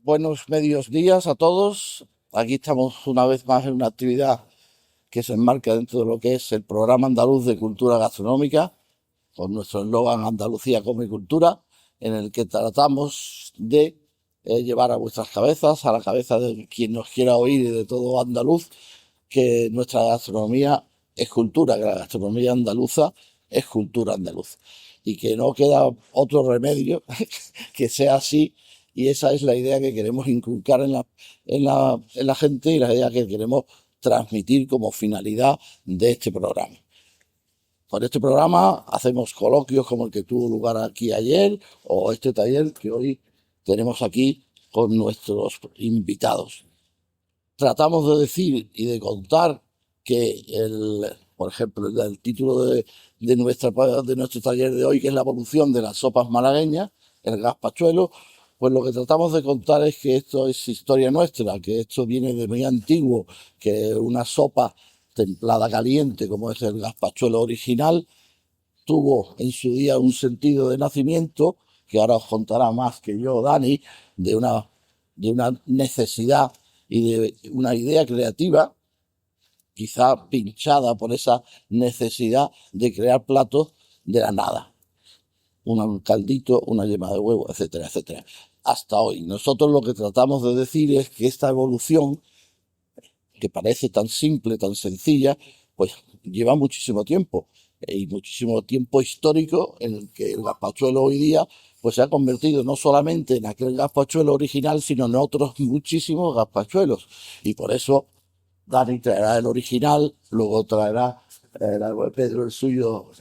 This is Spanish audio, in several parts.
Buenos medios días a todos. Aquí estamos una vez más en una actividad que se enmarca dentro de lo que es el Programa Andaluz de Cultura Gastronómica, con nuestro eslogan Andalucía come cultura, en el que tratamos de llevar a vuestras cabezas, a la cabeza de quien nos quiera oír y de todo andaluz, que nuestra gastronomía es cultura, que la gastronomía andaluza es cultura andaluza y que no queda otro remedio que sea así, y esa es la idea que queremos inculcar en la gente y la idea que queremos transmitir como finalidad de este programa. Con este programa hacemos coloquios como el que tuvo lugar aquí ayer o este taller que hoy tenemos aquí con nuestros invitados. Tratamos de decir y de contar que, por ejemplo, el título de nuestro taller de hoy, que es la evolución de las sopas malagueñas, el gazpachuelo, pues lo que tratamos de contar es que esto es historia nuestra, que esto viene de muy antiguo, que una sopa templada caliente, como es el gazpachuelo original, tuvo en su día un sentido de nacimiento, que ahora os contará más que yo, Dani, de una necesidad y de una idea creativa, quizá pinchada por esa necesidad de crear platos de la nada. Un caldito, una yema de huevo, etcétera, etcétera. Hasta hoy. Nosotros lo que tratamos de decir es que esta evolución, que parece tan simple, tan sencilla, pues lleva muchísimo tiempo y muchísimo tiempo histórico en el que el gazpachuelo hoy día pues se ha convertido no solamente en aquel gazpachuelo original, sino en otros muchísimos gazpachuelos. Y por eso Dani traerá el original, luego traerá el árbol de Pedro el suyo,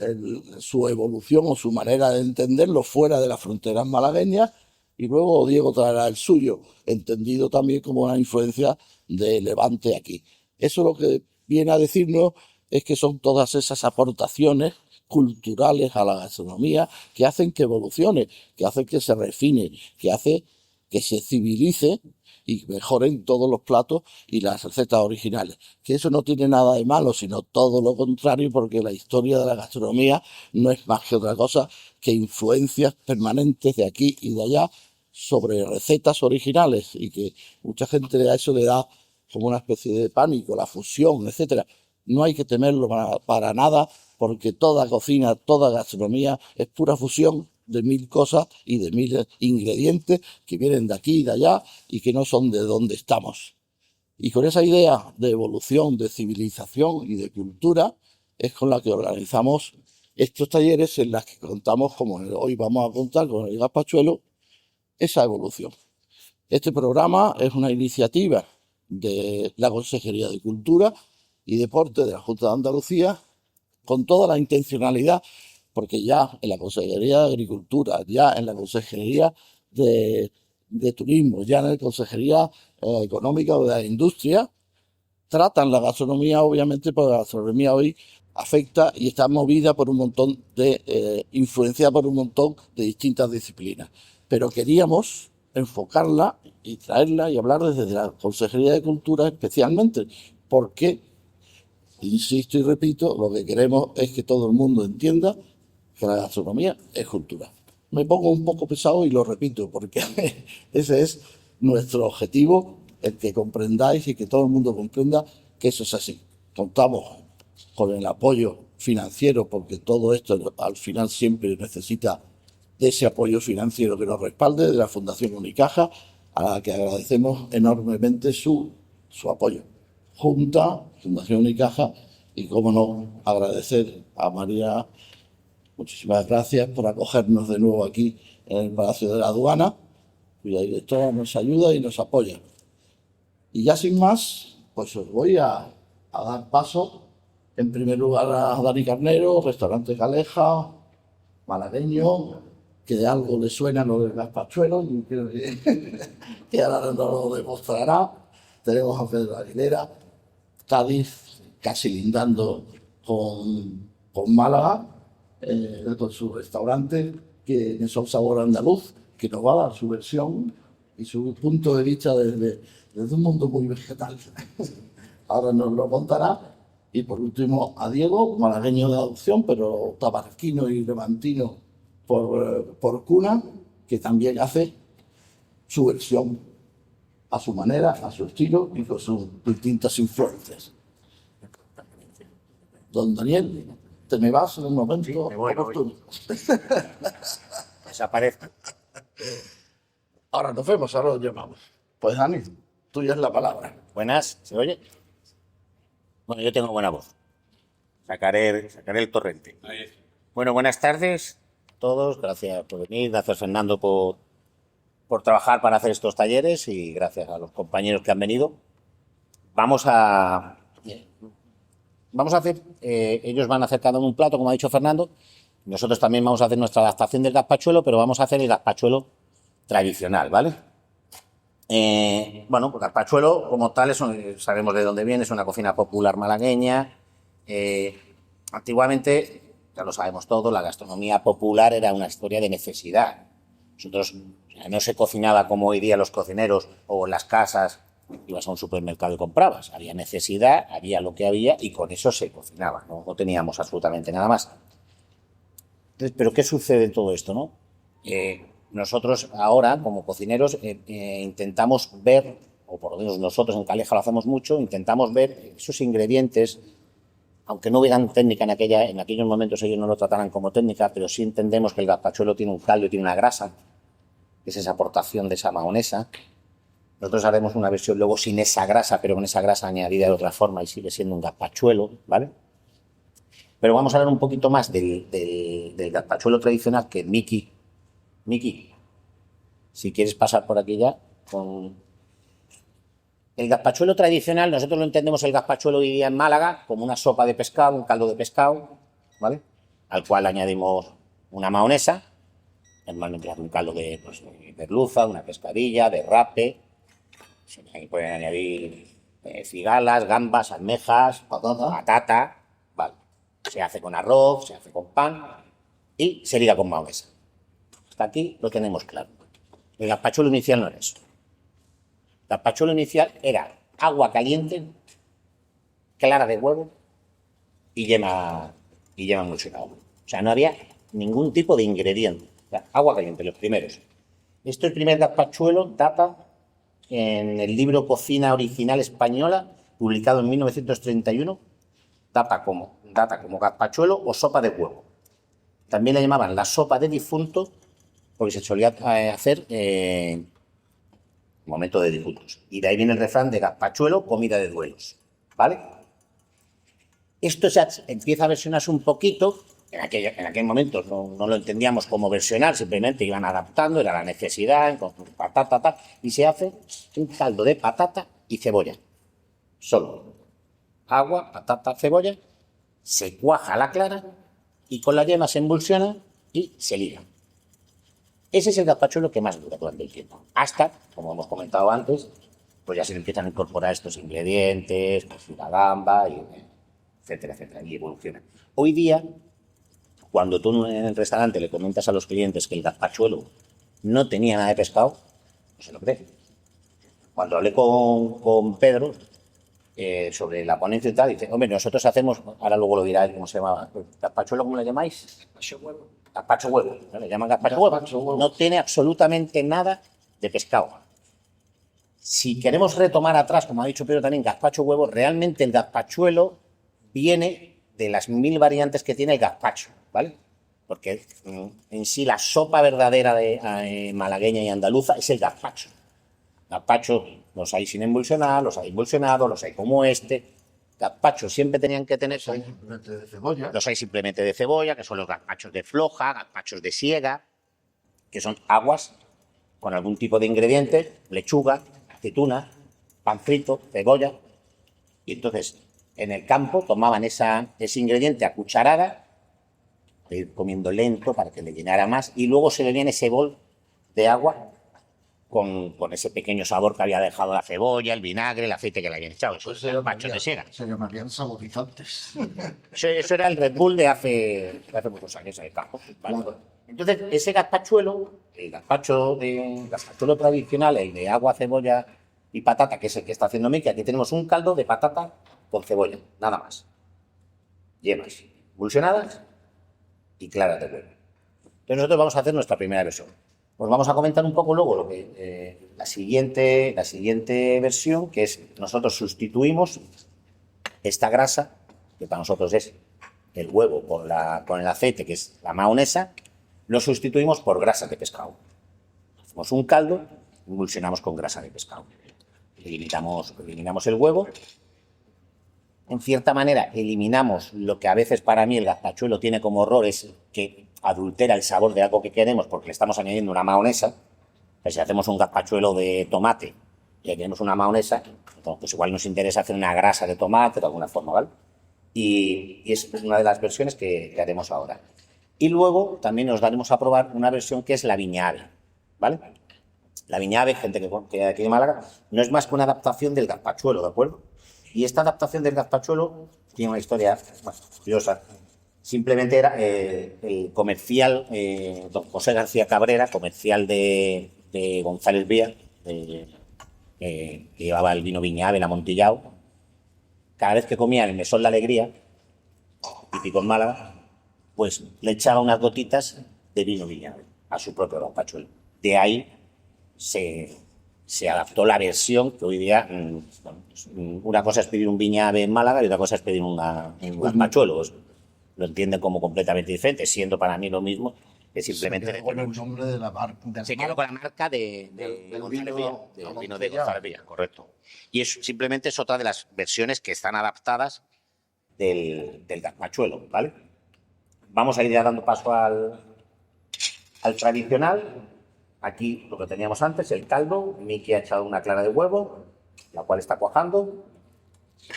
su evolución o su manera de entenderlo fuera de las fronteras malagueñas, y luego Diego traerá el suyo, entendido también como una influencia de Levante aquí. Eso lo que viene a decirnos es que son todas esas aportaciones culturales a la gastronomía que hacen que evolucione, que hacen que se refine, que hace que se civilice y mejoren todos los platos y las recetas originales. Que eso no tiene nada de malo, sino todo lo contrario, porque la historia de la gastronomía no es más que otra cosa que influencias permanentes de aquí y de allá sobre recetas originales, y que mucha gente a eso le da como una especie de pánico, la fusión, etcétera. No hay que temerlo para nada, porque toda cocina, toda gastronomía es pura fusión de mil cosas y de mil ingredientes que vienen de aquí y de allá y que no son de donde estamos. Y con esa idea de evolución, de civilización y de cultura es con la que organizamos estos talleres, en las que contamos, como hoy vamos a contar con el gazpachuelo, esa evolución. Este programa es una iniciativa de la Consejería de Cultura y Deporte de la Junta de Andalucía, con toda la intencionalidad, porque ya en la Consejería de Agricultura, ya en la Consejería de Turismo, ya en la Consejería Económica o de la Industria, tratan la gastronomía, obviamente, porque la gastronomía hoy afecta y está movida por un montón influenciada por un montón de distintas disciplinas. Pero queríamos enfocarla y traerla y hablar desde la Consejería de Cultura especialmente, porque, insisto y repito, lo que queremos es que todo el mundo entienda que la gastronomía es cultura. Me pongo un poco pesado y lo repito, porque ese es nuestro objetivo, el que comprendáis y que todo el mundo comprenda que eso es así. Contamos con el apoyo financiero, porque todo esto al final siempre necesita de ese apoyo financiero que nos respalde, de la Fundación Unicaja, a la que agradecemos enormemente su apoyo. Junta, Fundación Unicaja, y cómo no agradecer a María. Muchísimas gracias por acogernos de nuevo aquí en el Palacio de la Aduana, cuya directora nos ayuda y nos apoya. Y ya sin más, pues os voy a dar paso, en primer lugar, a Dani Carnero, Restaurante Caleja, malagueño, que de algo le suena lo del gazpachuelo, y creo que ahora nos lo demostrará. Tenemos a Pedro Aguilera, Cádiz, casi lindando con Málaga, con su restaurante, que es un sabor andaluz, que nos va a dar su versión y su punto de vista desde un mundo muy vegetal. Ahora nos lo contará. Y por último a Diego, malagueño de adopción, pero tabarquino y levantino por cuna, que también hace su versión a su manera, a su estilo y con sus distintas influencias. Don Daniel, te me vas en un momento. Sí, me voy. oportuno. Desaparezco. Ahora nos vemos, ahora lo llamamos. Pues Dani, tuya es la palabra. Buenas, ¿se oye? Bueno, yo tengo buena voz. Sacaré el torrente. Bueno, buenas tardes a todos. Gracias por venir. Gracias, Fernando, por trabajar para hacer estos talleres y gracias a los compañeros que han venido. Vamos a hacer, ellos van a hacer cada uno un plato, como ha dicho Fernando. Nosotros también vamos a hacer nuestra adaptación del gazpachuelo, pero vamos a hacer el gazpachuelo tradicional, ¿vale? Bueno, pues gazpachuelo como tal, sabemos de dónde viene, es una cocina popular malagueña. Antiguamente, ya lo sabemos todo, la gastronomía popular era una historia de necesidad. Nosotros no se cocinaba como hoy día los cocineros o en las casas, ibas a un supermercado y comprabas. Había necesidad, había lo que había y con eso se cocinaba, no teníamos absolutamente nada más. Entonces, ¿pero qué sucede en todo esto, no? Nosotros ahora, como cocineros, intentamos ver, o por lo menos nosotros en Calleja lo hacemos mucho, intentamos ver esos ingredientes, aunque no hubieran técnica en aquellos momentos ellos no lo trataran como técnica, pero sí entendemos que el gazpachuelo tiene un caldo y tiene una grasa, que es esa aportación de esa mahonesa. Nosotros haremos una versión luego sin esa grasa, pero con esa grasa añadida de otra forma y sigue siendo un gazpachuelo, ¿vale? Pero vamos a hablar un poquito más del gazpachuelo tradicional, que Miki, si quieres pasar por aquí ya, con el gazpachuelo tradicional. Nosotros lo entendemos el gazpachuelo hoy día en Málaga como una sopa de pescado, un caldo de pescado, ¿vale? Al cual añadimos una mahonesa, normalmente un caldo de merluza, una pescadilla, de rape. Ahí pueden añadir cigalas, gambas, almejas, patata, ¿vale? Se hace con arroz, se hace con pan y se liga con mahonesa. Hasta aquí lo tenemos claro. El gazpachuelo inicial no era eso. El gazpachuelo inicial era agua caliente, clara de huevo y yema emulsionada. O sea, no había ningún tipo de ingrediente. O sea, agua caliente, los primeros. El primer gazpachuelo data en el libro Cocina Original Española, publicado en 1931, data como gazpachuelo o sopa de huevo. También la llamaban la sopa de difunto, porque se solía hacer en momento de difuntos. Y de ahí viene el refrán de gazpachuelo, comida de duelos, ¿vale? Esto se empieza a versionarse un poquito. En aquel momento no lo entendíamos como versionar, simplemente iban adaptando, era la necesidad, con patata, y se hace un caldo de patata y cebolla. Solo agua, patata, cebolla, se cuaja la clara y con la yema se emulsiona y se liga. Ese es el gazpachuelo que más dura durante el tiempo. Hasta, como hemos comentado antes, pues ya se le empiezan a incorporar estos ingredientes, pues la gamba, etcétera, y evoluciona. Hoy día, cuando tú en el restaurante le comentas a los clientes que el gazpachuelo no tenía nada de pescado, no se lo creen. Cuando hablé con Pedro sobre la ponencia y tal, dice, hombre, nosotros hacemos, ahora luego lo dirá cómo se llama, ¿gazpachuelo cómo le llamáis? Gazpacho huevo. Gazpacho huevo, ¿no? Le llaman gazpacho huevo. No tiene absolutamente nada de pescado. Si queremos retomar atrás, como ha dicho Pedro también, gazpacho huevo, realmente el gazpachuelo viene de las 1000 variantes que tiene el gazpacho, ¿vale? Porque en sí la sopa verdadera de malagueña y andaluza es el gazpacho. Gazpacho los hay sin emulsionar, los hay emulsionados, los hay como este. Gazpacho siempre tenían que tener... De cebolla. Los hay simplemente de cebolla, que son los gazpachos de floja, gazpachos de siega, que son aguas con algún tipo de ingredientes, lechuga, aceituna, pan frito, cebolla. Y entonces, en el campo tomaban ese ingrediente a cucharada, de ir comiendo lento para que le llenara más, y luego se bebían ese bol de agua con ese pequeño sabor que había dejado la cebolla, el vinagre, el aceite que le habían echado. Pues Gazpachos de siega. se llamarían saborizantes. Eso era el Red Bull de hace muchos años en el campo, ¿vale? Claro. Entonces, ese gazpachuelo, el gazpachuelo tradicional, el de agua, cebolla y patata, que es el que está haciendo Miki, aquí tenemos un caldo de patata con cebolla, nada más. Yemas emulsionadas y claras de huevo. Entonces nosotros vamos a hacer nuestra primera versión. Pues vamos a comentar un poco luego la siguiente versión, que es nosotros sustituimos esta grasa, que para nosotros es el huevo con el aceite, que es la mahonesa, lo sustituimos por grasa de pescado. Hacemos un caldo, emulsionamos con grasa de pescado. Eliminamos el huevo. En cierta manera, eliminamos lo que a veces para mí el gazpachuelo tiene como horror, es que adultera el sabor de algo que queremos porque le estamos añadiendo una mahonesa. Pues si hacemos un gazpachuelo de tomate y añadimos una mahonesa, entonces pues igual nos interesa hacer una grasa de tomate de alguna forma, ¿vale? Y es una de las versiones que haremos ahora. Y luego también nos daremos a probar una versión que es la viña ave, ¿vale? La viña ave, gente que aquí de Málaga, no es más que una adaptación del gazpachuelo, ¿de acuerdo? Y esta adaptación del gazpachuelo tiene una historia curiosa. Simplemente era el comercial, don José García Cabrera, comercial de González Vía, que llevaba el vino Viña Ave, el amontillado. Cada vez que comía el mesón La Alegría, típico en Málaga, pues le echaba unas gotitas de vino Viña Ave a su propio gazpachuelo. De ahí se adaptó la versión que hoy día, una cosa es pedir un Viña Ave en Málaga y otra cosa es pedir un gazpachuelo. Lo entienden como completamente diferente, siendo para mí lo mismo, que simplemente... Se quedó con el nombre de la marca. Se quedó con la marca del vino de González Villa, correcto. Y simplemente es otra de las versiones que están adaptadas del gazpachuelo, ¿vale? Vamos a ir ya dando paso al tradicional. Aquí lo que teníamos antes, el caldo. Miki ha echado una clara de huevo, la cual está cuajando.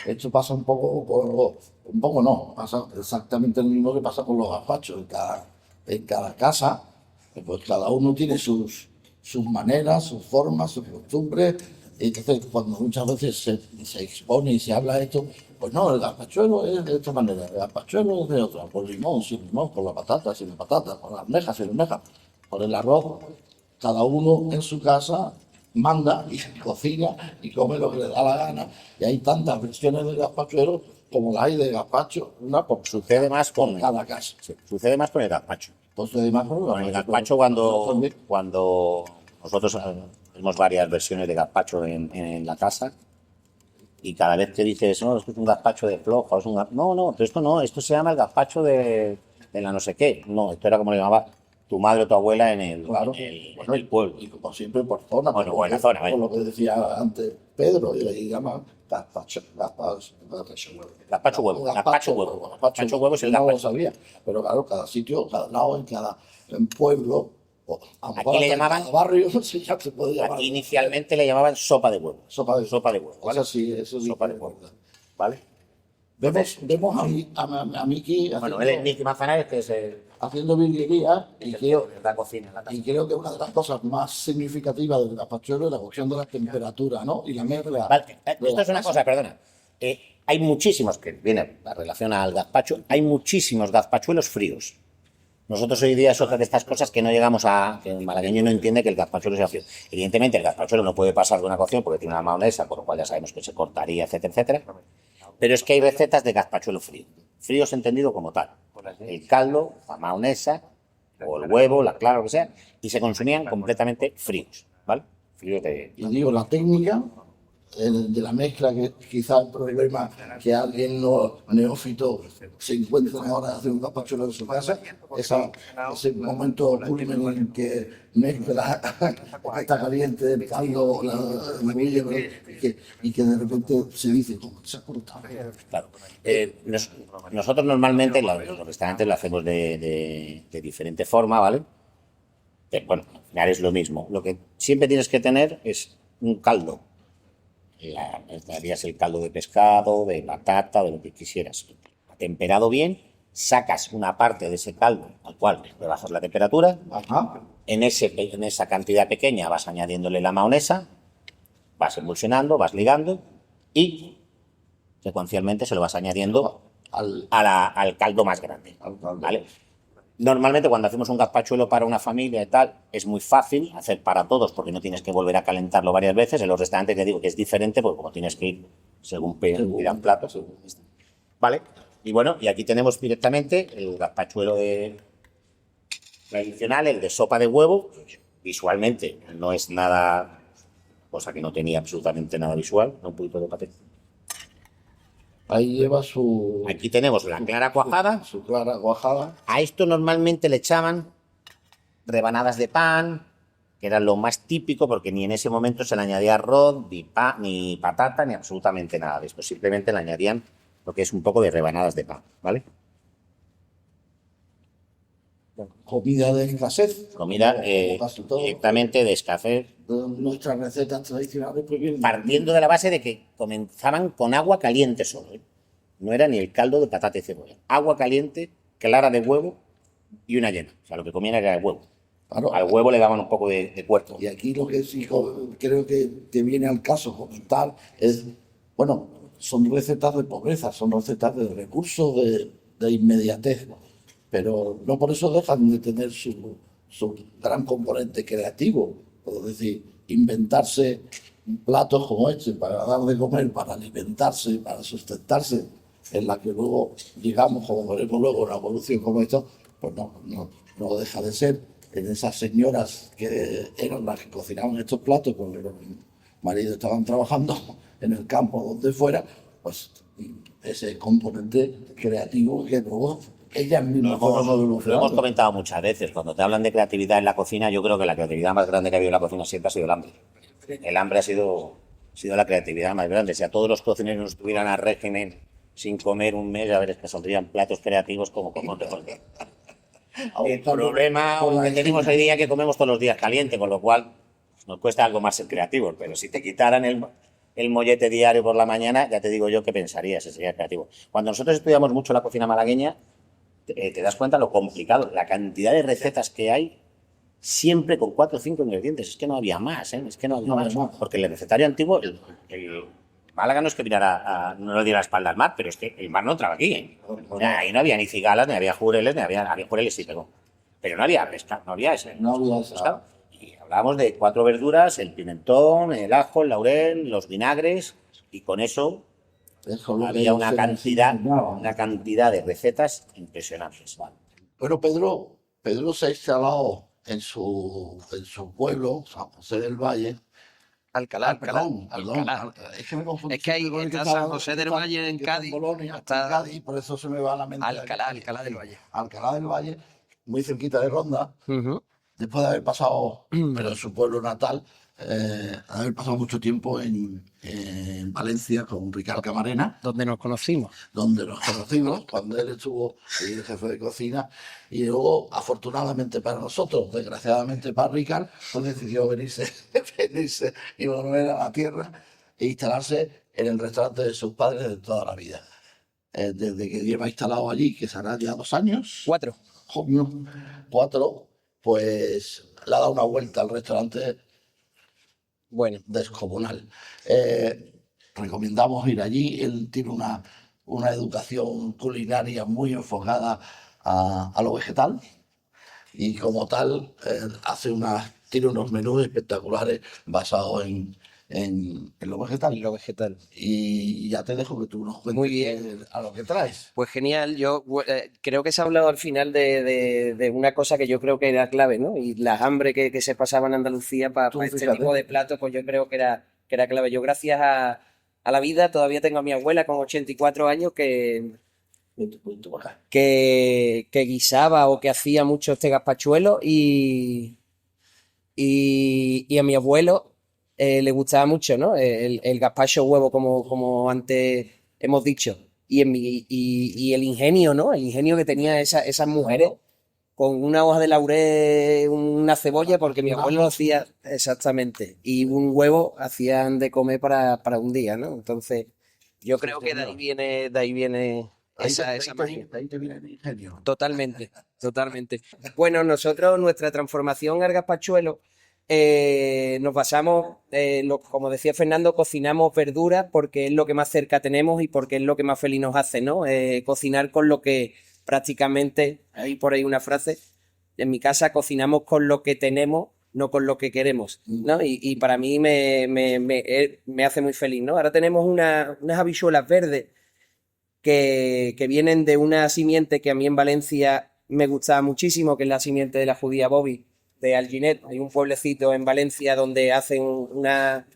Esto pasa un poco no, pasa exactamente lo mismo que pasa con los gazpachos. En cada casa, pues cada uno tiene sus maneras, sus formas, sus costumbres. Y entonces, cuando muchas veces se expone y se habla de esto, pues no, el gazpachuelo es de esta manera, el gazpachuelo es de otra, por limón, sin limón, por la patata, sin patata, por las almejas, sin almejas, por el arroz. Cada uno en su casa manda y cocina y come lo que le da la gana. Y hay tantas versiones del gazpachuelo como las hay de gazpacho, Sucede más con cada casa. Sí, sucede más con el gazpacho. Entonces, Con el gazpacho cuando nosotros tenemos varias versiones de gazpacho en la casa, y cada vez que dices, no, esto es un gazpacho de floja, no, pero esto no, esto se llama el gazpacho de la no sé qué. No, esto era como le llamaba tu madre o tu abuela en el pueblo. Y como siempre por zona. Bueno, buena zona, por lo que decía antes Pedro, y le llaman gazpacho huevo. Gazpacho huevo es el no lo gazpacho. sabía, pero claro, cada sitio, cada lado, en pueblo, Aquí le llamaban, cada barrio, ya se puede llamar. aquí inicialmente le llamaban sopa de huevo. Sopa de huevo, ¿vale? Eso sí. Sopa de huevo, ¿vale? Vemos a Miki Bueno, él es Miki Manzanares, que es haciendo virguería, y la cocina en la casa. Y creo que una de las cosas más significativas del gazpachuelo es la cuestión de la temperatura, ¿no? Y la mezcla. Vale, esto es una cosa, perdona. Hay muchísimos, que viene la relación al gazpacho, hay muchísimos gazpachuelos fríos. Nosotros hoy día es otra de estas cosas que no llegamos que el malagueño no entiende que el gazpachuelo sea frío. Evidentemente el gazpachuelo no puede pasar de una cocción porque tiene una mahonesa, por lo cual ya sabemos que se cortaría, etcétera, etcétera. Pero es que hay recetas de gazpachuelo frío. Frío es entendido como tal. El caldo, la mahonesa, o el huevo, la clara, lo que sea, y se consumían completamente fríos, ¿vale? Fríos de... Y digo, la técnica de la mezcla, que quizás el problema que alguien neófito se encuentra ahora de hacer un gazpachuelo en su casa, ese momento culmen en el que mezcla está caliente el caldo, la huilla, y que de repente se dice, ¿cómo se ha cortado? Claro. Nosotros normalmente los restaurantes lo hacemos de diferente forma, ¿vale? Bueno, al final es lo mismo. Lo que siempre tienes que tener es un caldo. Harías el caldo de pescado, de patata, de lo que quisieras. Temperado bien, sacas una parte de ese caldo, al cual le bajas la temperatura. Ajá. En esa cantidad pequeña vas añadiéndole la mahonesa, vas emulsionando, vas ligando y secuencialmente se lo vas añadiendo al caldo más grande. ¿Vale? Normalmente cuando hacemos un gazpachuelo para una familia y tal, es muy fácil hacer para todos porque no tienes que volver a calentarlo varias veces. En los restaurantes te digo que es diferente porque como tienes que ir según pidan platos. ¿Vale? Y bueno, y aquí tenemos directamente el gazpachuelo tradicional, el de sopa de huevo, visualmente no es nada, cosa que no tenía absolutamente nada visual, un poquito de paté. Ahí lleva su... Aquí tenemos la clara cuajada. Su clara cuajada. A esto normalmente le echaban rebanadas de pan, que era lo más típico, porque ni en ese momento se le añadía arroz, ni patata, ni absolutamente nada de esto. Simplemente le añadían lo que es un poco de rebanadas de pan, ¿vale? Comida de escasez. Comida como casi todo. directamente de escasez. Nuestras recetas tradicionales pues vienen Partiendo de la base de que comenzaban con agua caliente solo, ¿eh? No era ni el caldo de patata y cebolla. Agua caliente, clara de huevo y una yema. O sea, lo que comían era el huevo. Claro. Al huevo le daban un poco de cuerpo. Y aquí lo que sí creo que viene al caso comentar es, bueno, son recetas de pobreza, son recetas de recursos, de inmediatez, pero no por eso dejan de tener su gran componente creativo. Es decir, inventarse platos como este para dar de comer, para alimentarse, para sustentarse, en la que luego llegamos, como veremos luego, una evolución como esta, pues no deja de ser en esas señoras que eran las que cocinaban estos platos porque los maridos estaban trabajando en el campo donde fuera, pues ese componente creativo que luego ellas mismas fueron Lo hemos evolucionando. comentado muchas veces. Cuando te hablan de creatividad en la cocina, yo creo que la creatividad más grande que ha habido en la cocina siempre ha sido el hambre. El hambre ha sido la creatividad más grande. Si a todos los cocineros nos estuvieran a régimen sin comer un mes, a ver, es que saldrían platos creativos como otros. El problema que tenemos hoy día es que comemos todos los días caliente, con lo cual nos cuesta algo más ser creativos. Pero si te quitaran el mollete diario por la mañana, ya te digo yo qué pensarías, ese sería creativo. Cuando nosotros estudiamos mucho la cocina malagueña, te das cuenta lo complicado, la cantidad de recetas que hay, siempre con 4 o 5 ingredientes. Es que no había más, ¿eh? Es que no había más. Porque el recetario antiguo, el Málaga no es que no le diera la espalda al mar, pero es que el mar no entraba aquí, ¿eh? O sea, ahí no había ni cigalas, ni había jureles, había jureles sí, pero no había pescado, no había ese. No había esa. Pescado. Y hablábamos de 4 verduras, el pimentón, el ajo, el laurel, los vinagres, y con eso había una cantidad de recetas impresionantes. Bueno, Pedro se ha instalado en su pueblo, San José del Valle. Alcalá. Perdón. Es que me confundí. Es que ahí con el está que San José del Valle en Cádiz. Bolonia, Está en Cádiz, por eso se me va a la mente. Alcalá del Valle. Alcalá del Valle, muy cerquita de Ronda. Después de haber pasado, pero en su pueblo natal, haber pasado mucho tiempo en Valencia con Ricard Camarena, Donde nos conocimos. donde nos conocimos, cuando él estuvo el jefe de cocina, y luego, afortunadamente para nosotros, desgraciadamente para Ricard, pues decidió venirse y volver a la tierra e instalarse en el restaurante de sus padres de toda la vida. Desde que lleva instalado allí, que será ya 2 años, 4. coño, 4, pues le ha dado una vuelta al restaurante Bueno, descomunal. Recomendamos ir allí. Él tiene una educación culinaria muy enfocada a lo vegetal y como tal tiene unos menús espectaculares basados en lo vegetal. en lo vegetal. Y ya te dejo que tú nos cuentes Muy bien. a lo que traes. Pues genial, yo creo que se ha hablado al final de una cosa que yo creo que era clave, ¿no? Y las hambre que se pasaba en Andalucía para este fíjate. tipo de platos, pues yo creo que era clave. Yo gracias a la vida todavía tengo a mi abuela con 84 años que guisaba o que hacía mucho este gazpachuelo y a mi abuelo le gustaba mucho, ¿no? El gazpacho huevo, como antes hemos dicho. Y el ingenio, ¿no? El ingenio que tenían esas mujeres con una hoja de laurel, una cebolla, porque mi abuelo lo hacía exactamente. Y un huevo hacían de comer para un día, ¿no? Entonces, yo creo que de ahí viene esa magia. Ahí te viene el ingenio. Totalmente. Bueno, nuestra transformación al gazpachuelo, nos basamos, como decía Fernando, cocinamos verduras porque es lo que más cerca tenemos y porque es lo que más feliz nos hace, ¿no? Cocinar con lo que prácticamente, hay por ahí una frase, en mi casa cocinamos con lo que tenemos, no con lo que queremos, ¿no? Y para mí me hace muy feliz, ¿no? Ahora tenemos unas habichuelas verdes que vienen de una simiente que a mí en Valencia me gustaba muchísimo, que es la simiente de la judía Bobby, de Alginet. Hay un pueblecito en Valencia donde hacen una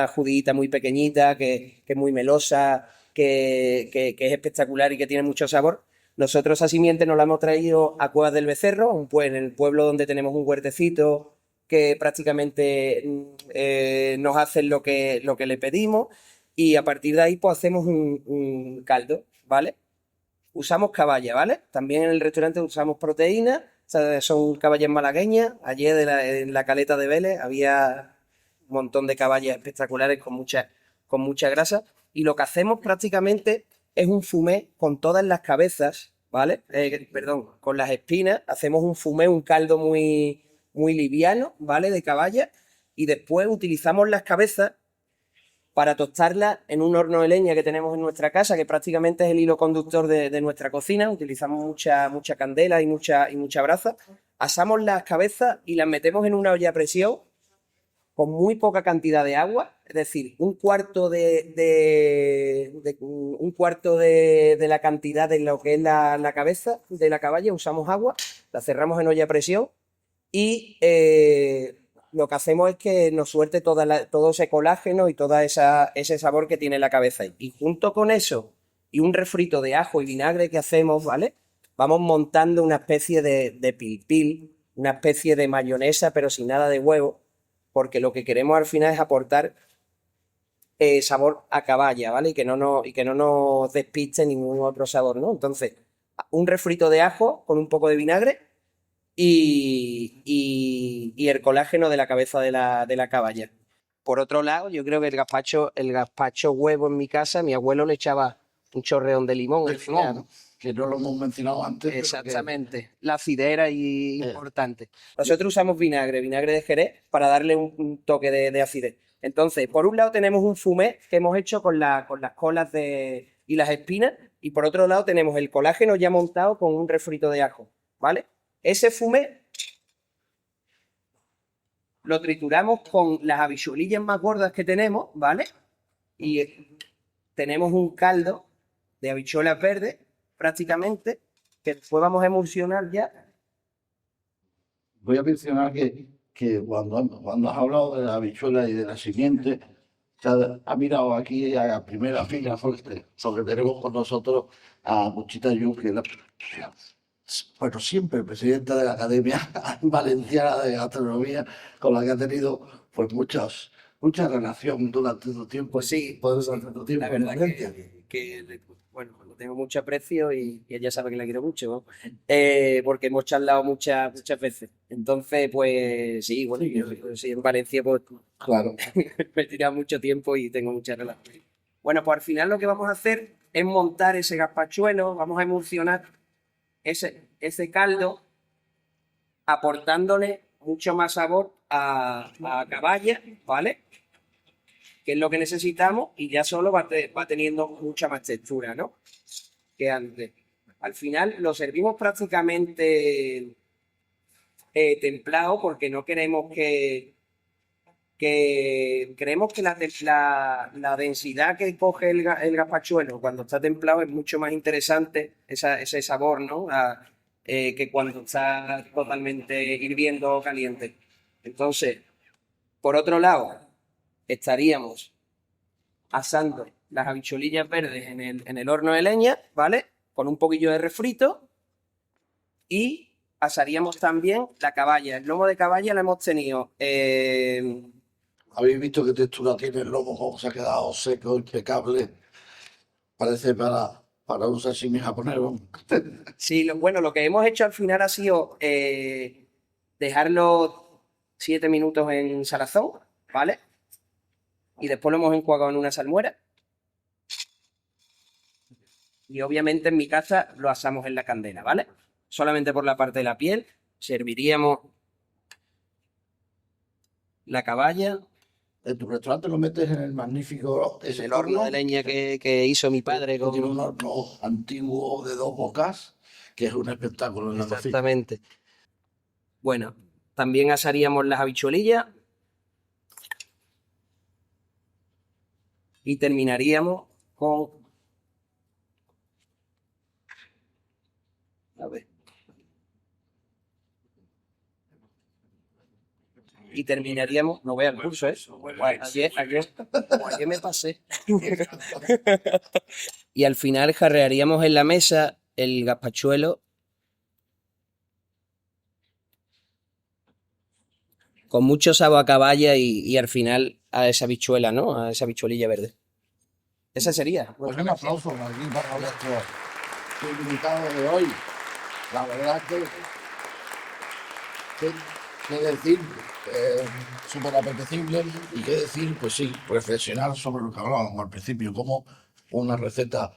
judita muy pequeñita, que es muy melosa, que es espectacular y que tiene mucho sabor. Nosotros esa simiente nos la hemos traído a Cuevas del Becerro, en el pueblo donde tenemos un huertecito que prácticamente nos hacen lo que le pedimos, y a partir de ahí pues hacemos un caldo, ¿vale? Usamos caballa, ¿vale? También en el restaurante usamos proteínas, o sea, son caballas malagueñas. Ayer en la caleta de Vélez había un montón de caballas espectaculares con mucha grasa, y lo que hacemos prácticamente es un fumé con todas las cabezas, ¿vale? Perdón, con las espinas, hacemos un fumé, un caldo muy liviano, ¿vale? De caballa, y después utilizamos las cabezas para tostarla en un horno de leña que tenemos en nuestra casa, que prácticamente es el hilo conductor de nuestra cocina. Utilizamos mucha candela y mucha brasa. Asamos las cabezas y las metemos en una olla a presión con muy poca cantidad de agua, es decir, un cuarto de la cantidad de lo que es la cabeza de la caballa. Usamos agua, la cerramos en olla a presión y lo que hacemos es que nos suelte todo ese colágeno y todo ese sabor que tiene la cabeza. Y junto con eso y un refrito de ajo y vinagre que hacemos, ¿vale? Vamos montando una especie de pil, una especie de mayonesa, pero sin nada de huevo, porque lo que queremos al final es aportar sabor a caballa, ¿vale? Y que no nos despiste ningún otro sabor, ¿no? Entonces, un refrito de ajo con un poco de vinagre y el colágeno de la cabeza de la caballa. Por otro lado, yo creo que el gazpacho huevo en mi casa, mi abuelo le echaba un chorreón de limón. El limón, que no lo hemos mencionado antes. Exactamente, la acidez era importante. Nosotros usamos vinagre de Jerez, para darle un toque de acidez. Entonces, por un lado tenemos un fumé que hemos hecho con las colas y las espinas, y por otro lado tenemos el colágeno ya montado con un refrito de ajo, ¿vale? Ese fumé lo trituramos con las habichuelillas más gordas que tenemos, ¿vale? Y tenemos un caldo de habichuelas verdes, prácticamente, que después vamos a emulsionar ya. Voy a mencionar que cuando has hablado de la habichuela y de la simiente, ha mirado aquí a primera fila, porque tenemos con nosotros a Muchita Yu, que es bueno, siempre presidenta de la Academia Valenciana de Gastronomía, con la que ha tenido pues mucha relación durante tu tiempo. Pues sí, durante tu tiempo la en verdad Valencia. bueno, lo tengo mucho aprecio y ella sabe que la quiero mucho, ¿no? Porque hemos charlado muchas veces. Entonces, pues sí, bueno, yo sí, en Valencia pues Claro. me he tirado mucho tiempo y tengo mucha relación. Bueno, pues al final lo que vamos a hacer es montar ese gazpachuelo, vamos a emulsionar ese caldo, aportándole mucho más sabor a caballa, ¿vale? Que es lo que necesitamos, y ya solo va teniendo mucha más textura, ¿no? Que antes. Al final lo servimos prácticamente templado, porque no queremos creemos que la densidad que coge el gazpachuelo cuando está templado es mucho más interesante, ese sabor, ¿no? Que cuando está totalmente hirviendo o caliente. Entonces, por otro lado, estaríamos asando las habichuelillas verdes en el horno de leña, ¿vale? Con un poquillo de refrito, y asaríamos también la caballa. El lomo de caballa lo hemos tenido. ¿Habéis visto qué textura tiene el lomo? Cómo se ha quedado seco, impecable. Parece para un sashimi japonés. Sí, bueno, lo que hemos hecho al final ha sido dejarlo 7 minutos en salazón, ¿vale? Y después lo hemos enjuagado en una salmuera. Y obviamente en mi casa lo asamos en la candela, ¿vale? Solamente por la parte de la piel. Serviríamos la caballa, En tu restaurante lo metes en el magnífico el horno de leña que hizo mi padre. que tiene un horno antiguo de 2 bocas, que es un espectáculo en la cocina. Exactamente. Bueno, también asaríamos las habichuelillas y terminaríamos con... A ver. y terminaríamos, no voy al curso, ¿eh? Ayer me pasé. Y al final jarrearíamos en la mesa el gazpachuelo con mucho sabor a caballa y al final a esa bichuela, ¿no? A esa bichuelilla verde. Esa sería. Pues un aplauso aquí para nuestro invitado de hoy. La verdad que decir, súper apetecible, y qué decir, pues sí, reflexionar sobre lo que hablábamos al principio, cómo una receta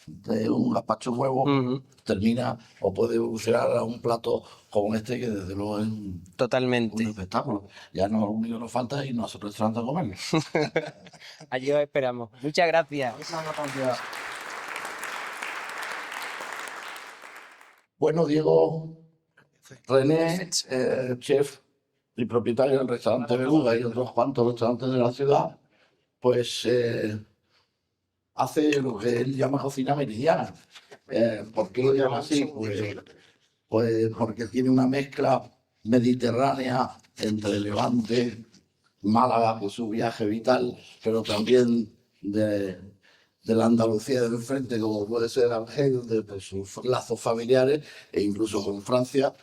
de un gazpacho huevo termina o puede evolucionar a un plato como este, que desde luego es un Totalmente. espectáculo. Ya no, lo único que nos falta es irnos a otro restaurante a comer. Allí os esperamos. Muchas gracias. Bueno, Diego René, chef y propietario del restaurante Beluga y otros cuantos restaurantes de la ciudad, pues hace lo que él llama cocina meridiana. ¿Por qué lo llama así? Pues porque tiene una mezcla mediterránea entre Levante, Málaga, que es su viaje vital, pero también de la Andalucía del frente, como puede ser Argel, de sus lazos familiares, e incluso con Francia,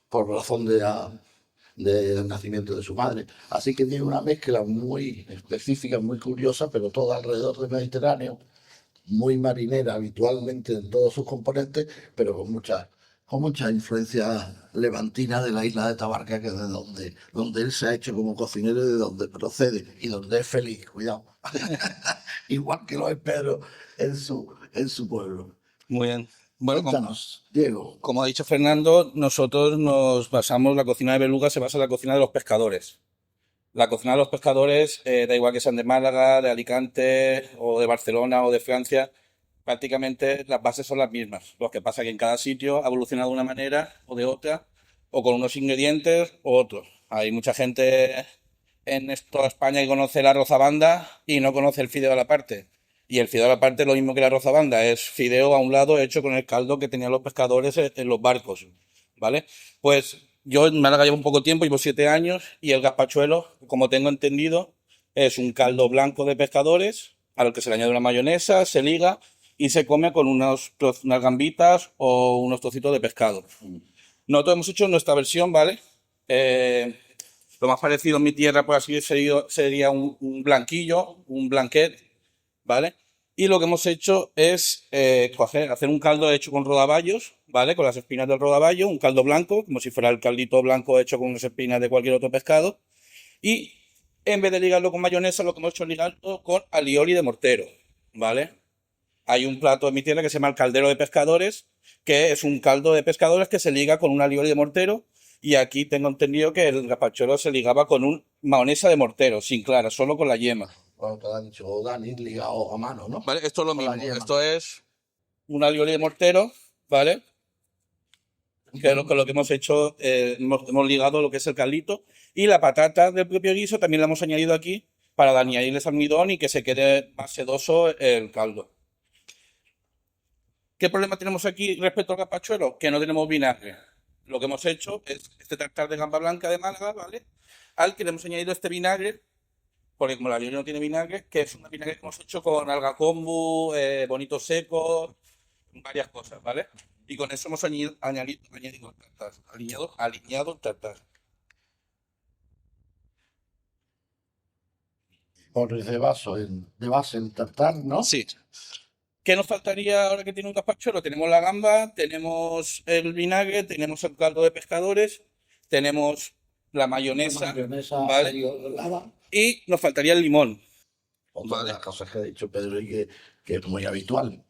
por razón del nacimiento de su madre. Así que tiene una mezcla muy específica, muy curiosa, pero toda alrededor del Mediterráneo, muy marinera habitualmente en todos sus componentes, pero con mucha influencia levantina de la isla de Tabarca, que es de donde él se ha hecho como cocinero y de donde procede y donde es feliz, cuidado. Igual que lo es Pedro en su pueblo. Muy bien. Bueno, Cuéntanos, Diego. como ha dicho Fernando, nosotros nos basamos, la cocina de Beluga se basa en la cocina de los pescadores. La cocina de los pescadores, da igual que sean de Málaga, de Alicante, o de Barcelona, o de Francia, prácticamente las bases son las mismas. Lo que pasa es que en cada sitio ha evolucionado de una manera o de otra, o con unos ingredientes o otros. Hay mucha gente en toda España que conoce la rozabanda y no conoce el fideo a la parte. Y el fideo a la parte es lo mismo que la rozabanda, es fideo a un lado hecho con el caldo que tenían los pescadores en los barcos, ¿vale? Pues yo en Málaga llevo un poco tiempo, llevo 7 años, y el gazpachuelo, como tengo entendido, es un caldo blanco de pescadores al que se le añade una mayonesa, se liga y se come con unas gambitas o unos trocitos de pescado. Nosotros hemos hecho nuestra versión, ¿vale? Lo más parecido en mi tierra, por así decirlo, sería un blanquillo, un blanquet, ¿vale? Y lo que hemos hecho es hacer un caldo hecho con rodaballos, ¿vale? Con las espinas del rodaballo, un caldo blanco, como si fuera el caldito blanco hecho con unas espinas de cualquier otro pescado. Y en vez de ligarlo con mayonesa, lo que hemos hecho es ligarlo con alioli de mortero, ¿vale? Hay un plato en mi tierra que se llama el caldero de pescadores, que es un caldo de pescadores que se liga con un alioli de mortero. Y aquí tengo entendido que el gazpachuelo se ligaba con un mayonesa de mortero, sin clara, solo con la yema. Bueno, te lo han dicho Dani, ligado a mano, ¿no? ¿Vale? Esto es lo Con la mismo. yema. Esto es un alioli de mortero, ¿vale? Que es lo que hemos hecho, hemos ligado lo que es el caldito. Y la patata del propio guiso también la hemos añadido aquí para añadirles almidón y que se quede más sedoso el caldo. ¿Qué problema tenemos aquí respecto al gazpachuelo? Que no tenemos vinagre. Lo que hemos hecho es este tartar de gamba blanca de Málaga, ¿vale? Al que le hemos añadido este vinagre, porque como la alioli no tiene vinagre, que es un vinagre que hemos hecho con alga kombu, bonito seco, varias cosas, ¿vale? Y con eso hemos añadido el tartar, aliñado el tartar. Por de base el tartar, ¿no? Sí. ¿Qué nos faltaría ahora que tiene un gazpachuelo? Tenemos la gamba, tenemos el vinagre, tenemos el caldo de pescadores, tenemos la mayonesa, Mayonesa ¿vale? helada. Y nos faltaría el limón. Otra de las cosas que ha dicho Pedro y que es muy habitual.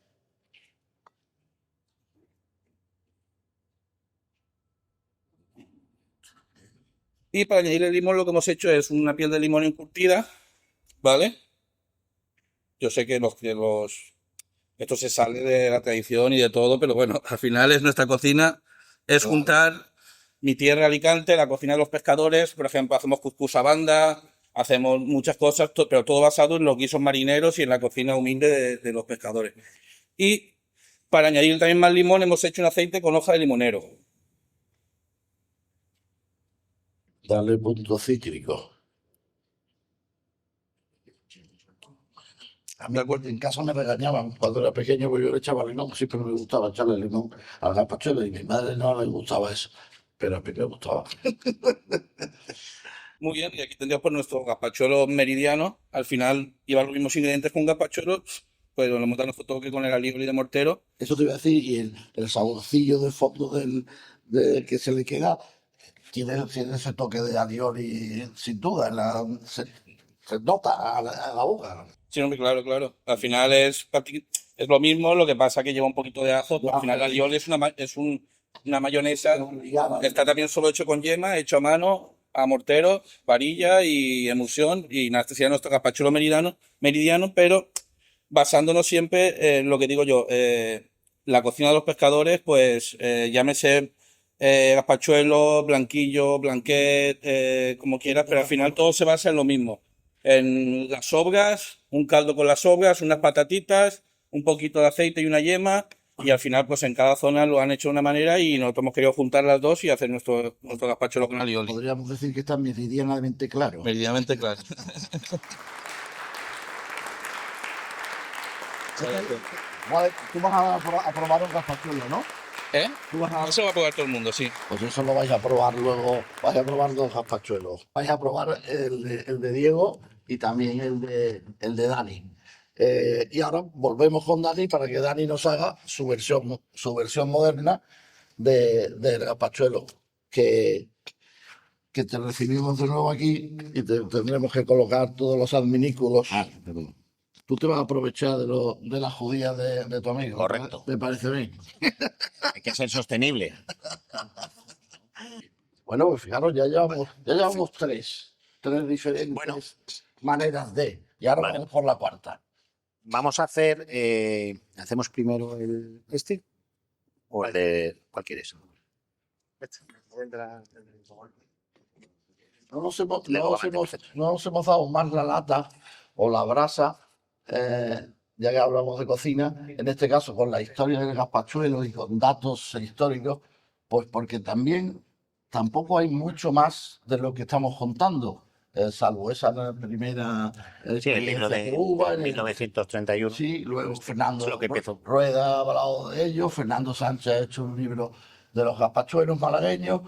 Y para añadir el limón lo que hemos hecho es una piel de limón encurtida, ¿vale? Yo sé que esto se sale de la tradición y de todo, pero bueno, al final es nuestra cocina, es juntar mi tierra Alicante, la cocina de los pescadores, por ejemplo, hacemos cuscús a banda, hacemos muchas cosas, pero todo basado en los guisos marineros y en la cocina humilde de los pescadores. Y para añadir también más limón hemos hecho un aceite con hoja de limonero. darle punto cítrico. A mí en casa me regañaban cuando era pequeño, porque yo le echaba limón, siempre me gustaba echarle limón al gazpachuelo y a mi madre no le gustaba eso, pero a mí me gustaba. Muy bien, y aquí tendríamos por nuestro gazpachuelo meridiano. Al final lleva los mismos ingredientes que un gazpachuelo, pues lo hemos dado nuestro toque con el alioli de mortero. Eso te iba a decir, y el saborcillo de fondo que se le queda, tiene ese toque de alioli, sin duda, se nota a la boca. Sí, hombre, claro, claro. Al final es lo mismo, lo que pasa que lleva un poquito de ajo. Al final el alioli una mayonesa. Está también solo hecho con yema, hecho a mano, a mortero, varilla y emulsión. Y nada, este sería nuestro gazpachuelo meridiano, pero basándonos siempre en lo que digo yo, la cocina de los pescadores, pues llámese gazpachuelo, blanquillo, blanquet, como quieras, pero al final todo se basa en lo mismo. En las sobras, un caldo con las sobras, unas patatitas, un poquito de aceite y una yema, y al final pues en cada zona lo han hecho de una manera y nosotros hemos querido juntar las dos y hacer nuestro gazpachuelo con alioli. Podríamos decir que está meridianamente claro. Meridianamente claro. Vale, tú vas a probar un gazpachuelo, ¿no? ¿Eh? Tú vas a... Eso va a probar todo el mundo, sí. Pues eso lo vais a probar luego, vais a probar dos gazpachuelos. Vais a probar el de Diego y también el de Dani. Y ahora volvemos con Dani para que Dani nos haga su versión moderna del gazpachuelo, que te recibimos de nuevo aquí y tendremos que colocar todos los adminículos. Tú te vas a aprovechar de las judías de tu amigo. Correcto. Me parece bien. Hay que ser sostenible. Bueno, pues fijaros, ya llevamos tres diferentes maneras de. Y ahora vamos por la cuarta. Vamos a hacer. ¿Hacemos primero este? ¿O el de. ¿Cuál quieres? No nos hemos dado más la lata o la brasa, ya que hablamos de cocina, en este caso con la historia del gazpachuelo y con datos históricos, pues porque tampoco hay mucho más de lo que estamos contando, salvo esa primera Sí, el libro experiencia de que hubo en 1931. Sí, luego Fernando Es lo que empezó. Rueda ha hablado de ello, Fernando Sánchez ha hecho un libro de los gazpachuelos malagueños.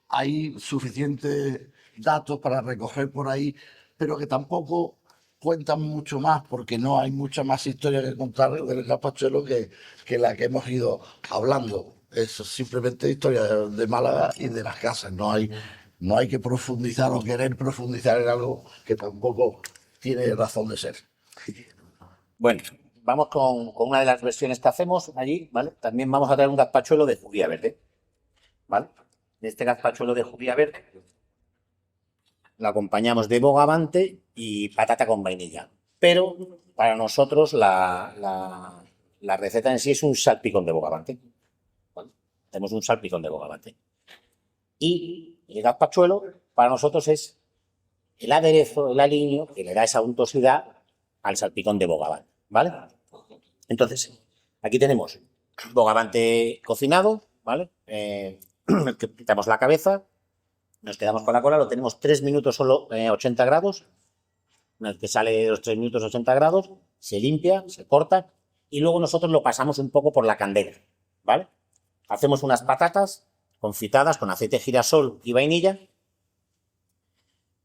Hay suficientes datos para recoger por ahí, pero que tampoco cuentan mucho más, porque no hay mucha más historia que contar del gazpachuelo que la que hemos ido hablando. Es simplemente historia de Málaga y de las casas. No hay que profundizar o querer profundizar en algo que tampoco tiene razón de ser. Bueno, vamos con una de las versiones que hacemos allí, ¿vale? También vamos a traer un gazpachuelo de judía verde, ¿vale? Este gazpachuelo de judía verde lo acompañamos de bogavante y patata con vainilla. Pero para nosotros la receta en sí es un salpicón de bogavante. ¿Vale? Tenemos un salpicón de bogavante. Y el gazpachuelo para nosotros es el aderezo, el aliño que le da esa untuosidad al salpicón de bogavante, ¿vale? Entonces, aquí tenemos bogavante cocinado, ¿vale? Quitamos la cabeza, nos quedamos con la cola, lo tenemos 3 minutos solo 80 grados. Una vez que sale de los 3 minutos 80 grados, se limpia, se corta y luego nosotros lo pasamos un poco por la candela, ¿vale? Hacemos unas patatas confitadas con aceite de girasol y vainilla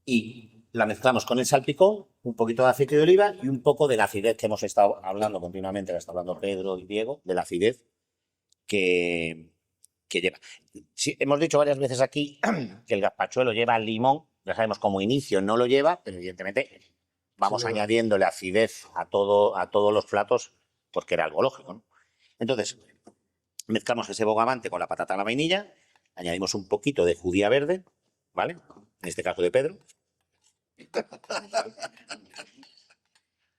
y la mezclamos con el salpicón, un poquito de aceite de oliva y un poco de la acidez que hemos estado hablando continuamente, la está hablando Pedro y Diego, de la acidez que lleva. Sí, hemos dicho varias veces aquí que el gazpachuelo lleva limón, ya sabemos como inicio no lo lleva, pero evidentemente vamos añadiéndole acidez a todos los platos porque era algo lógico, ¿no? Entonces, mezclamos ese bogavante con la patata a la vainilla, añadimos un poquito de judía verde, ¿vale? En este caso de Pedro.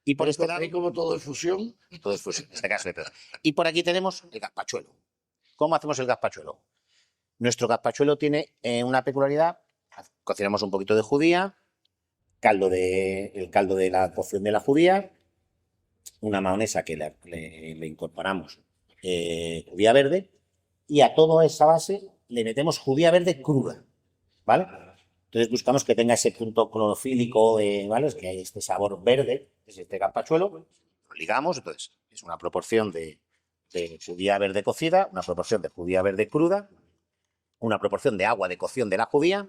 Y por este lado, Ahí como todo es fusión. todo es fusión, en este caso de Pedro. Y por aquí tenemos el gazpachuelo. ¿Cómo hacemos el gazpachuelo? Nuestro gazpachuelo tiene una peculiaridad. Cocinamos un poquito de judía, el caldo de la cocción de la judía, una mayonesa que le incorporamos judía verde y a toda esa base le metemos judía verde cruda, ¿vale? Entonces buscamos que tenga ese punto clorofílico, ¿vale? Es que hay este sabor verde, es este gazpachuelo, lo ligamos, entonces es una proporción de judía verde cocida, una proporción de judía verde cruda, una proporción de agua de cocción de la judía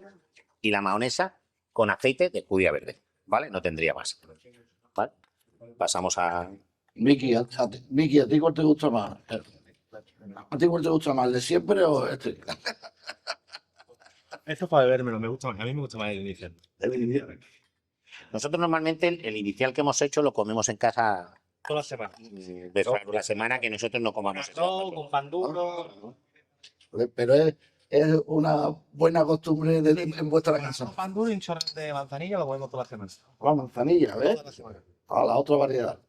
y la mahonesa con aceite de judía verde, ¿vale? No tendría más, ¿vale? Pasamos a... Miki, Miki, ¿a ti cuál te gusta más? ¿A ti cuál te gusta más, el de siempre o este? Esto es para bebérmelo, me gusta más. A mí me gusta más el inicial. Nosotros normalmente el inicial que hemos hecho lo comemos en casa Toda la semana. de la semana que nosotros no comamos esto. Arroz, con pan duro. Pero es una buena costumbre en vuestra casa. Pan duro y un chorro de manzanilla lo comemos toda la semana. La manzanilla, ¿ves? Toda la semana. A la otra variedad.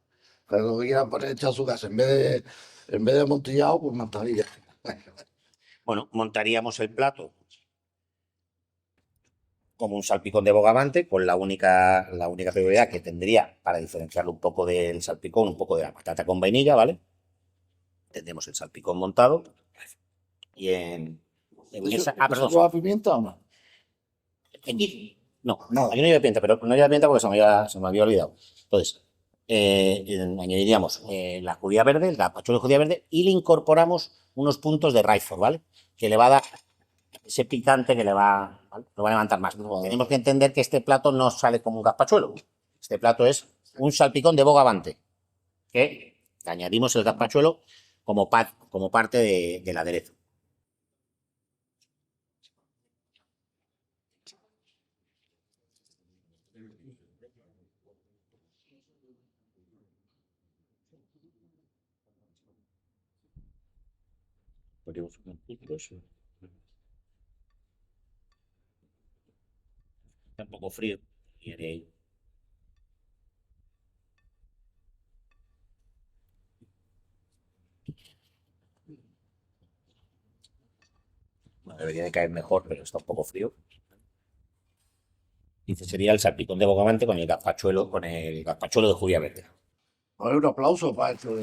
Pero lo que quieran poner hecho a su casa, en vez de amontillado, pues manzanilla. Bueno, montaríamos el plato como un salpicón de bogavante, con la única peculiaridad que tendría, para diferenciarlo un poco del salpicón, un poco de la patata con vainilla, ¿vale? Tendremos el salpicón montado y en esa... Ah, perdón. ¿Lleva pimienta o no? Aquí no, No. aquí no lleva pimienta, pero no lleva pimienta porque se me había olvidado. Entonces, añadiríamos la judía verde, el gazpachuelo de judía verde, y le incorporamos unos puntos de Roquefort, ¿vale? Que le va a dar ese picante que le va, ¿vale? Lo va a levantar más. Tenemos que entender que este plato no sale como un gazpachuelo. Este plato es un salpicón de bogavante, que le añadimos el gazpachuelo como parte del aderezo. Ponemos unos picos. Está un poco frío. Y haré... Bueno, debería de caer mejor, pero está un poco frío. Y ese sería el salpicón de bogavante con el gazpachuelo de judía verde. Un aplauso para esto.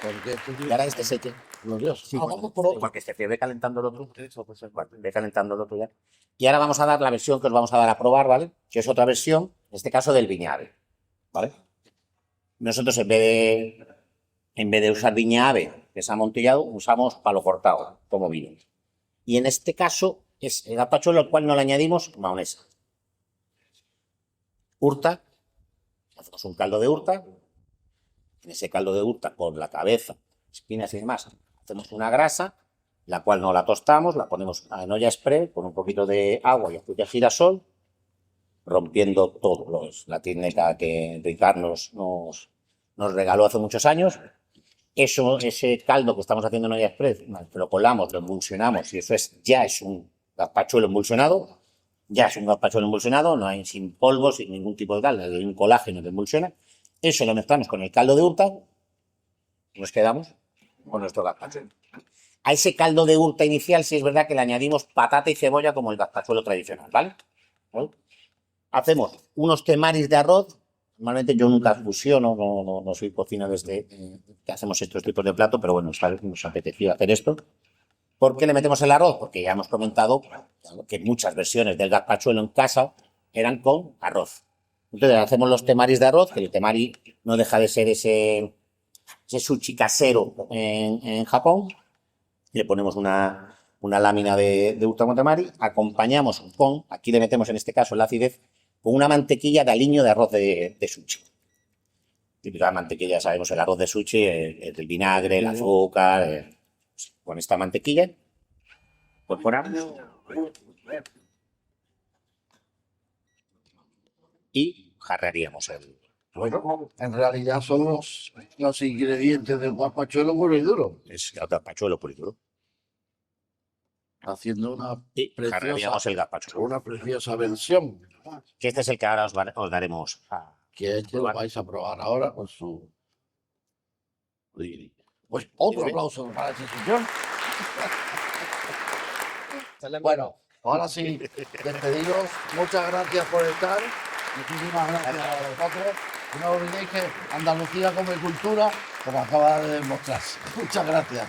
Porque Y ahora este seque. glorioso. Sí, Vamos por otro. porque se ve calentando el otro. Ve calentando el otro ya. Y ahora vamos a dar la versión que os vamos a dar a probar, ¿vale? Que es otra versión, en este caso del viña ave, ¿vale? Nosotros en vez de usar viña ave, que es amontillado, usamos palo cortado, como vino. Y en este caso es el gazpachuelo al cual no le añadimos mahonesa. Hurta, hacemos un caldo de hurta. En ese caldo de hurta, con la cabeza, espinas y demás, hacemos una grasa, la cual no la tostamos, la ponemos en olla express con un poquito de agua y aceite de girasol, rompiendo todo. La técnica que Ricard nos regaló hace muchos años. Ese caldo que estamos haciendo en olla express, lo colamos, lo emulsionamos y eso ya es un gazpachuelo emulsionado. Ya es un gazpachuelo emulsionado, no hay sin polvo, sin ningún tipo de tal, hay un colágeno que emulsiona. Eso lo mezclamos con el caldo de hurta y nos quedamos con nuestro gazpachuelo. A ese caldo de hurta inicial sí es verdad que le añadimos patata y cebolla como el gazpachuelo tradicional, ¿vale? Hacemos unos temaris de arroz. Normalmente yo nunca fusiono, no soy cocinero desde que hacemos estos tipos de plato, pero bueno, nos apetecía hacer esto. ¿Por qué le metemos el arroz? Porque ya hemos comentado que muchas versiones del gazpachuelo en casa eran con arroz. Entonces hacemos los temaris de arroz, que el temari no deja de ser ese sushi casero en Japón. Le ponemos una lámina de hurta con temari, acompañamos aquí le metemos en este caso la acidez, con una mantequilla de aliño de arroz de sushi. Típica mantequilla, sabemos, el arroz de sushi, el vinagre, el azúcar. Con esta mantequilla, incorporamos y jarraríamos el... Bueno, en realidad son los ingredientes del gazpachuelo puro y duro. Es el gazpachuelo puro y duro. Haciendo una Y jarraríamos el gazpachuelo. preciosa versión. Que este es el que ahora os daremos. Que este lo vais a probar ahora con su... Pues otro aplauso para ese señor. Bueno, ahora sí, despedidos. Muchas gracias por estar. Muchísimas gracias a vosotros. Y no olvidéis que Andalucía come cultura, como acaba de demostrarse. Muchas gracias.